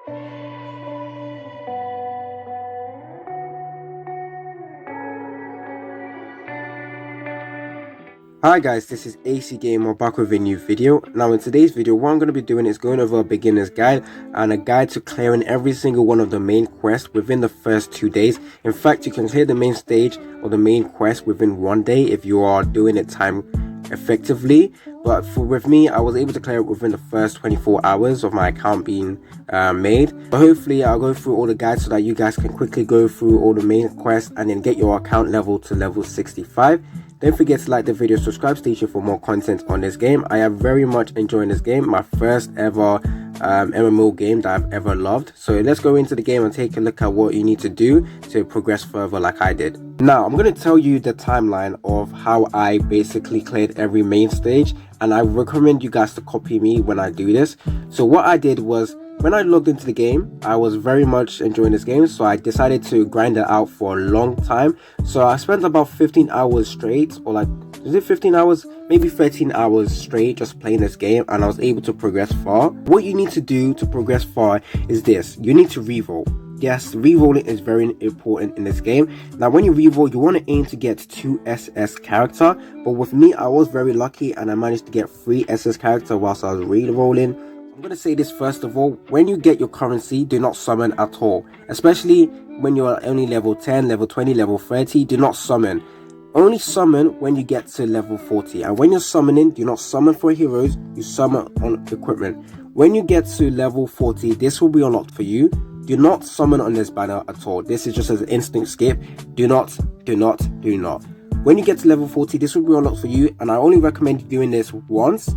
Hi guys, this is AC Gamer back with a new video. Now in today's video, what I'm going to be doing is going over a beginner's guide and a guide to clearing every single one of the main quests within the first 2 days. In fact, you can clear the main stage or the main quest within 1 day if you are doing it time effectively. But with me, I was able to clear it within the first 24 hours of my account being made. But hopefully I'll go through all the guides so that you guys can quickly go through all the main quests and then get your account level to level 65. Don't forget to like the video, subscribe, stay tuned for more content on this game. I am very much enjoying this game, my first ever MMO game that I've ever loved. So let's go into the game and take a look at what you need to do to progress further like I did. Now I'm going to tell you the timeline of how I basically cleared every main stage, and I recommend you guys to copy me when I do this. So what I did was, when I logged into the game, I was very much enjoying this game, so I decided to grind it out for a long time. So I spent about 15 hours straight, or like, is it 15 hours? Maybe 13 hours straight just playing this game, and I was able to progress far. What you need to do to progress far is this: you need to reroll. Yes, rerolling is very important in this game. Now when you reroll, you want to aim to get 2 SS character, but with me I was very lucky and I managed to get 3 SS character whilst I was rerolling. I'm going to say this first of all: when you get your currency, do not summon at all. Especially when you're only level 10, level 20, level 30, do not summon. Only summon when you get to level 40. And when you're summoning, do not summon for heroes, you summon on equipment. When you get to level 40, this will be unlocked for you. Do not summon on this banner at all. This is just an instant skip. Do not. When you get to level 40, this will be unlocked for you, and I only recommend you doing this once.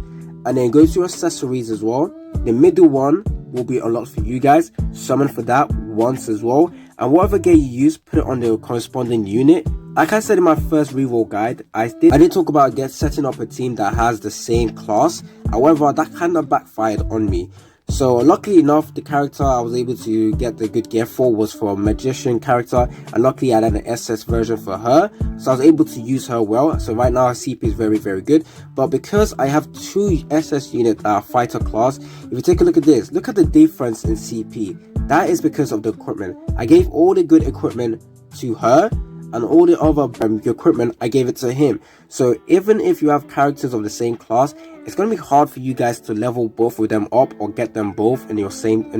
And then go to your accessories as well. The middle one will be unlocked for you guys. Summon for that once as well. And whatever gear you use, put it on the corresponding unit. Like I said in my first reroll guide, I did talk about setting up a team that has the same class. However, that kind of backfired on me. So luckily enough, the character I was able to get the good gear for was for a magician character, and luckily I had an SS version for her, so I was able to use her well. So right now her CP is very good, but because I have 2 SS units that are fighter class, if you take a look at this, look at the difference in CP. That is because of the equipment. I gave all the good equipment to her, and all the other equipment I gave it to him. So even if you have characters of the same class, it's going to be hard for you guys to level both of them up or get them both in your team.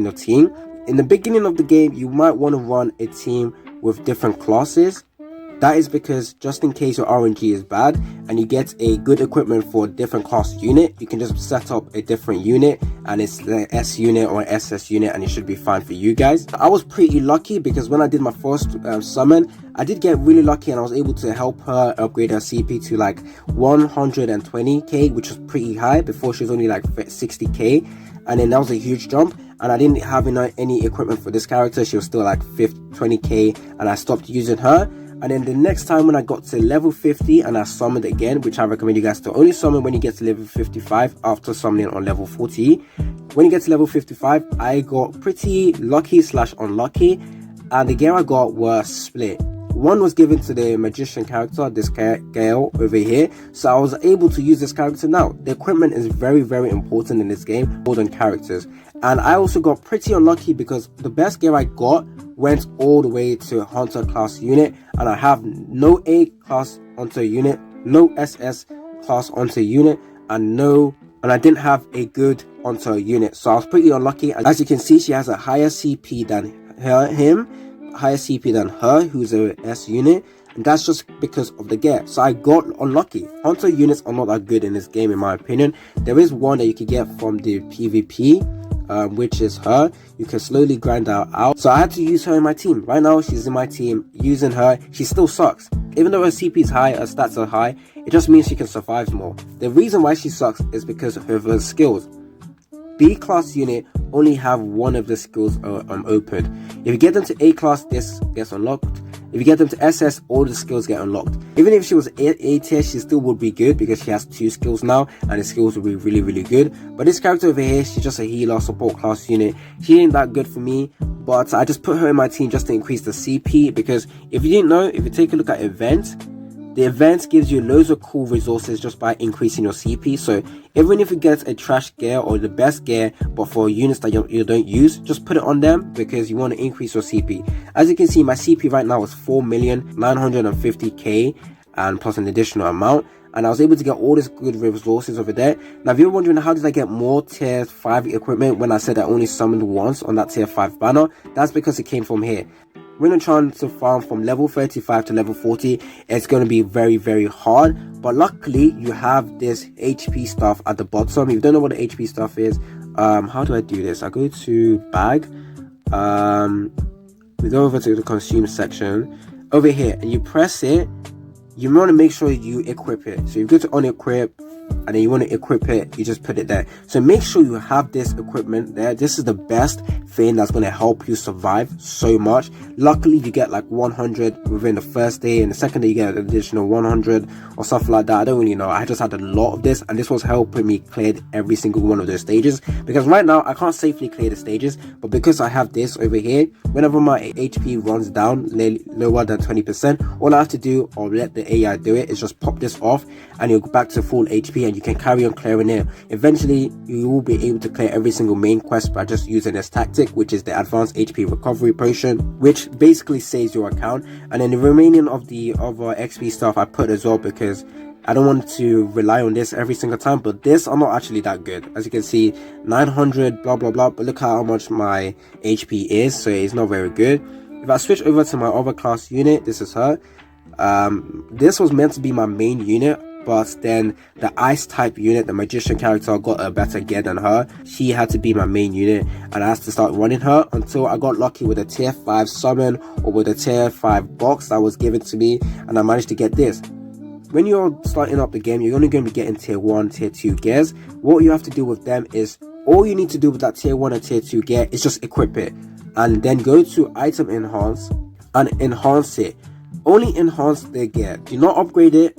In the beginning of the game, you might want to run a team with different classes. That is because just in case your RNG is bad and you get a good equipment for a different class unit, you can just set up a different unit and it's the S unit or SS unit, and it should be fine for you guys. I was pretty lucky because when I did my first summon, I did get really lucky and I was able to help her upgrade her CP to like 120k, which was pretty high. Before she was only like 60k, and then that was a huge jump. And I didn't have any equipment for this character. She was still like 20k, and I stopped using her. And then the next time when I got to level 50 and I summoned again, which I recommend you guys to only summon when you get to level 55 after summoning on level 40. When you get to level 55, I got pretty lucky / unlucky, and the gear I got were split. One was given to the magician character, this Gale over here, so I was able to use this character. Now the equipment is very important in this game, more than characters. And I also got pretty unlucky because the best gear I got went all the way to Hunter class unit, and I have no A class Hunter unit, no SS class Hunter unit, and I didn't have a good Hunter unit, so I was pretty unlucky. As you can see, she has a higher CP than higher CP than her, who's a S unit, and that's just because of the gear. So I got unlucky. Hunter units are not that good in this game in my opinion. There is one that you can get from the PvP, which is her. You can slowly grind her out, so I had to use her in my team. Right now she's in my team. Using her, she still sucks. Even though her CP is high, her stats are high, it just means she can survive more. The reason why she sucks is because of her skills. B class unit only have one of the skills opened. If you get them to A class, this gets unlocked. If you get them to SS, all the skills get unlocked. Even if she was A tier, she still would be good because she has 2 skills now, and the skills will be really good. But this character over here, she's just a healer support class unit. She ain't that good for me, but I just put her in my team just to increase the CP, because if you didn't know, if you take a look at event, The events gives you loads of cool resources just by increasing your CP. So even if you get a trash gear or the best gear, but for units that you don't use, just put it on them because you want to increase your CP. As you can see, my CP right now is 4,950,000 and plus an additional amount. And I was able to get all these good resources over there. Now, if you're wondering how did I get more tier 5 equipment when I said I only summoned once on that tier 5 banner, that's because it came from here. When you're trying to farm from level 35 to level 40, it's going to be very, very hard. But luckily, you have this HP stuff at the bottom. If you don't know what the HP stuff is, how do I do this? I go to bag. We go over to the consume section. Over here, and you press it. You want to make sure you equip it. So you go to unequip, and then you want to equip it, you just put it there. So make sure you have this equipment there. This is the best thing that's going to help you survive so much. Luckily, you get like 100 within the first day, and the second day you get an additional 100 or something like that. I don't really know. I just had a lot of this, and this was helping me clear every single one of those stages, because right now I can't safely clear the stages, but because I have this over here, whenever my HP runs down lower than 20%, all I have to do, or let the AI do it, is just pop this off and you'll go back to full HP, and you can carry on clearing it. Eventually you will be able to clear every single main quest by just using this tactic, which is the advanced HP recovery potion, which basically saves your account. And then the remaining of the other XP stuff I put as well, because I don't want to rely on this every single time. But this, I'm not actually that good. As you can see, 900 blah blah blah, but look how much my HP is, so it's not very good. If I switch over to my other class unit, this is her. This was meant to be my main unit, but then the ice type unit, the magician character, got a better gear than her. She had to be my main unit, and I had to start running her until I got lucky with a tier 5 summon or with a tier 5 box that was given to me, and I managed to get this. When you're starting up the game, you're only going to be getting tier 1, tier 2 gears. What you have to do with them is, all you need to do with that tier 1 and tier 2 gear is just equip it, and then go to item enhance and enhance it. Only enhance the gear, do not upgrade it.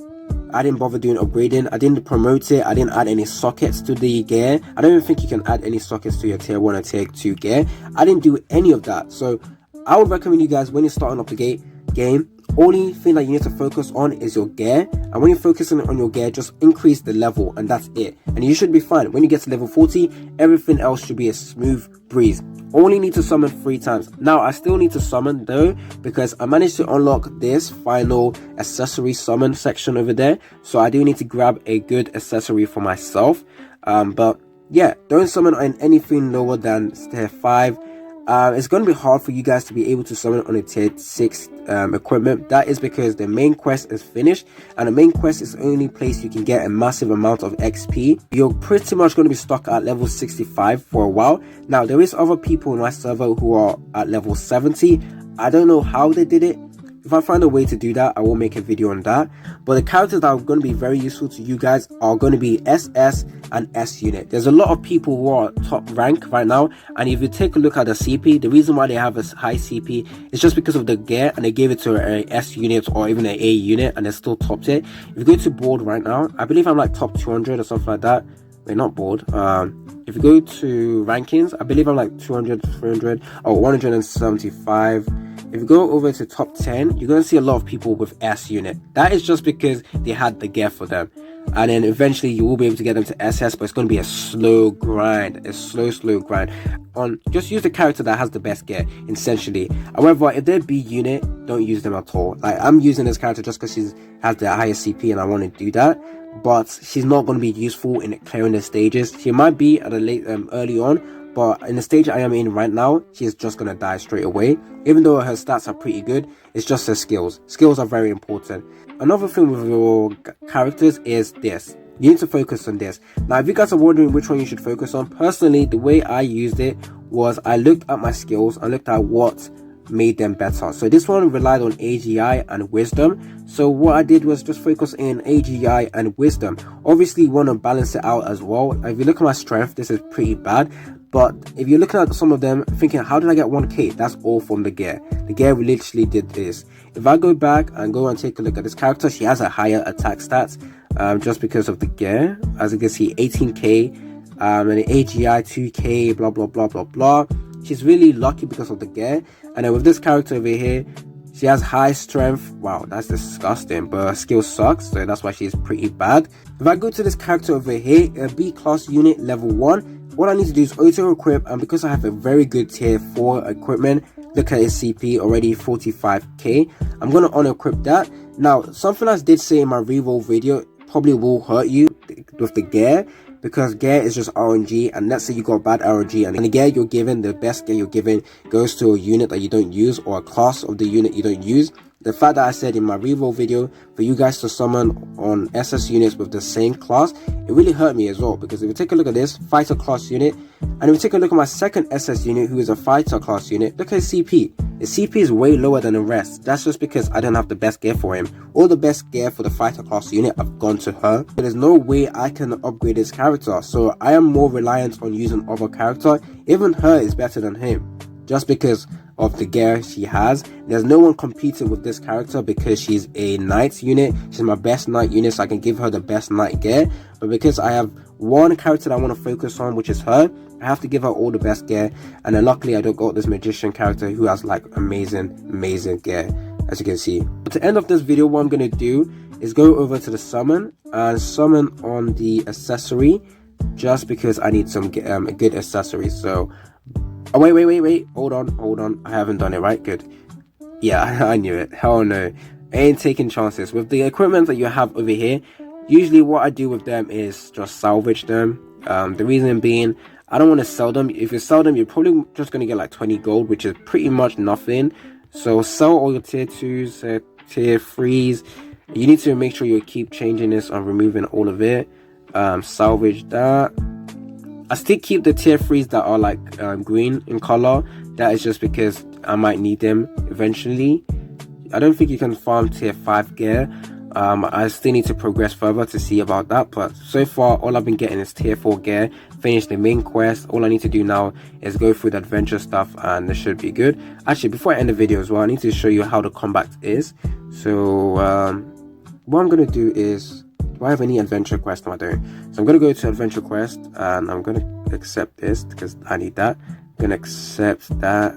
I didn't bother doing upgrading. I didn't promote it. I didn't add any sockets to the gear. I don't even think you can add any sockets to your tier 1 and tier 2 gear. I didn't do any of that. So I would recommend you guys, when you're starting up the game, only thing that you need to focus on is your gear. And when you're focusing on your gear, just increase the level, and that's it. And you should be fine. When you get to level 40, everything else should be a smooth breeze. Only need to summon 3 times. Now I still need to summon though, because I managed to unlock this final accessory summon section over there, so I do need to grab a good accessory for myself. But yeah, don't summon on anything lower than tier 5. It's going to be hard for you guys to be able to summon on a tier 6 equipment. That is because the main quest is finished, and the main quest is the only place you can get a massive amount of XP. You're pretty much going to be stuck at level 65 for a while. Now there is other people in my server who are at level 70. I don't know how they did it. If I find a way to do that, I will make a video on that. But the characters that are going to be very useful to you guys are going to be SS and S unit. There's a lot of people who are top rank right now, and if you take a look at the CP, the reason why they have a high CP is just because of the gear, and they gave it to a S unit or even an A unit, and they're still top tier. If you go to board right now, I believe I'm like top 200 or something like that. Wait, not board. If you go to rankings, I believe I'm like 200, 300, or 175. If you go over to top 10, you're going to see a lot of people with S unit. That is just because they had the gear for them. And then eventually you will be able to get them to SS, but it's going to be a slow grind. A slow grind. Just use the character that has the best gear, essentially. However, if they're B unit, don't use them at all. Like, I'm using this character just because she has the highest CP and I want to do that. But she's not going to be useful in clearing the stages. She might be at a late, early on. But in the stage I am in right now, she's just going to die straight away. Even though her stats are pretty good, it's just her skills. Skills are very important. Another thing with your characters is this. You need to focus on this. Now, if you guys are wondering which one you should focus on, personally, the way I used it was I looked at my skills. I looked at what made them better. So this one relied on AGI and wisdom. So what I did was just focus in AGI and wisdom. Obviously, you want to balance it out as well. If you look at my strength, this is pretty bad. But if you're looking at some of them thinking, how did I get 1k? That's all from the gear. The gear literally did this. If I go back and go and take a look at this character, she has a higher attack stats just because of the gear. As you can see, 18k and the AGI 2k, blah, blah, blah, blah, blah. She's really lucky because of the gear. And then with this character over here, She has high strength. Wow, that's disgusting, but her skill sucks, so that's why she's pretty bad. If I go to this character over here, a B class unit level 1, what I need to do is auto equip, and because I have a very good tier 4 equipment, look at his CP already 45k, I'm gonna unequip that. Now, something I did say in my reroll video probably will hurt you with the gear, because gear is just RNG, and let's say you got bad RNG and the gear you're given, the best gear you're given, goes to a unit that you don't use or a class of the unit you don't use. The fact that I said in my reroll video for you guys to summon on SS units with the same class, it really hurt me as well, because if you take a look at this fighter class unit, and if you take a look at my second SS unit who is a fighter class unit, look at his CP. His CP is way lower than the rest. That's just because I don't have the best gear for him. All the best gear for the fighter class unit have gone to her. There's no way I can upgrade this character, so I am more reliant on using other character. Even her is better than him, just because of the gear she has. There's no one competing with this character because she's a knight unit. She's my best knight unit, so I can give her the best knight gear. But because I have one character that I want to focus on, which is her, I have to give her all the best gear. And then luckily I don't got this magician character who has like amazing gear, as you can see. But to end off this video, what I'm going to do is go over to the summon and summon on the accessory, just because I need some good accessories. So oh, wait, hold on, I haven't done it right. Good. Yeah, I knew it. Hell no, I ain't taking chances with the equipment that you have over here. Usually what I do with them is just salvage them. The reason being, I don't want to sell them. If you sell them, you're probably just going to get like 20 gold, which is pretty much nothing. So sell all your tier 2s, tier 3s. You need to make sure you keep changing this and removing all of it. Salvage that. I still keep the tier 3s that are like green in color. That is just because I might need them eventually. I don't think you can farm tier 5 gear. I still need to progress further to see about that, but so far all I've been getting is tier 4 gear. Finish the main quest. All I need to do now is go through the adventure stuff, and this should be good. Actually, before I end the video as well, I need to show you how the combat is. So what I'm going to do is, do I have any adventure quest? No, I don't. So I'm going to go to adventure quest, and I'm going to accept this because I need that. I'm going to accept that.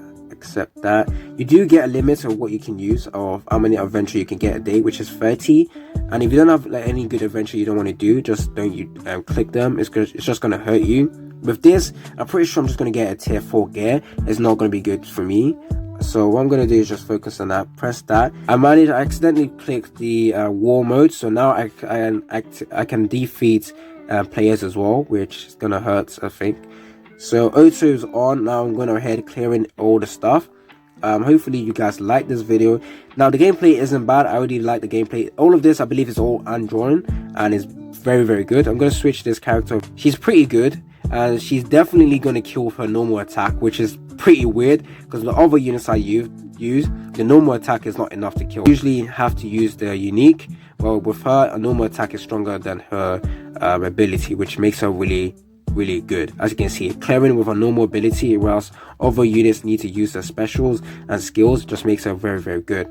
You do get a limit of what you can use, of how many adventure you can get a day, which is 30. And if you don't have like any good adventure you don't want to do, just don't click them. It's just going to hurt you. With this, I'm pretty sure I'm just going to get a tier 4 gear. It's not going to be good for me. So what I'm going to do is just focus on that, press that. I accidentally clicked the war mode, so now I can defeat players as well, which is going to hurt, I think. So auto is on. Now I'm going to ahead clearing all the stuff. Hopefully you guys like this video. Now the gameplay isn't bad. I already like the gameplay. All of this I believe is all undrawn and is very good. I'm going to switch this character. She's pretty good, and she's definitely going to kill with her normal attack, which is pretty weird because the other units I use, the normal attack is not enough to kill. You usually have to use the unique. Well, with her, a normal attack is stronger than her ability, which makes her really good. As you can see, clearing with a normal ability, whereas other units need to use their specials and skills, just makes her very good.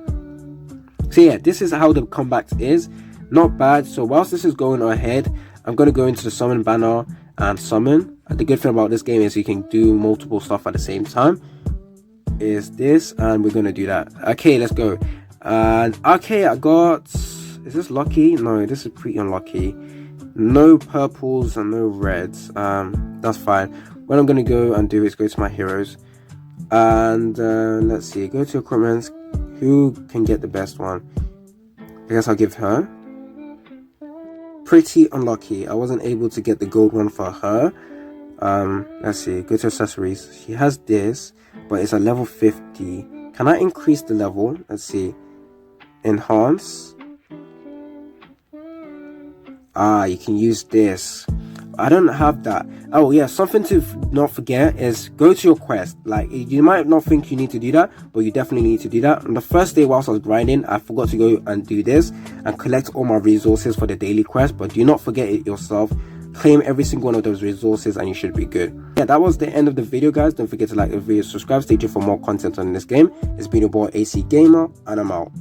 So yeah, this is how the combat is. Not bad. So whilst this is going ahead, I'm going to go into the summon banner and summon. The good thing about this game is you can do multiple stuff at the same time. Is this, and we're going to do that. Okay, let's go. And okay, I got, is this lucky? No, this is pretty unlucky. No purples and no reds. That's fine. What I'm going to go and do is go to my heroes. And let's see. Go to equipment. Who can get the best one? I guess I'll give her. Pretty unlucky. I wasn't able to get the gold one for her. Let's see. Go to accessories. She has this, but it's a level 50. Can I increase the level? Let's see. Enhance. You can use this. I don't have that. Oh yeah, something to not forget is go to your quest. Like, you might not think you need to do that, but you definitely need to do that. On the first day whilst I was grinding, I forgot to go and do this and collect all my resources for the daily quest, but do not forget it yourself. Claim every single one of those resources and you should be good. Yeah, that was the end of the video, guys. Don't forget to like the video, subscribe, stay tuned for more content on this game. It's been your boy AC Gamer, and I'm out.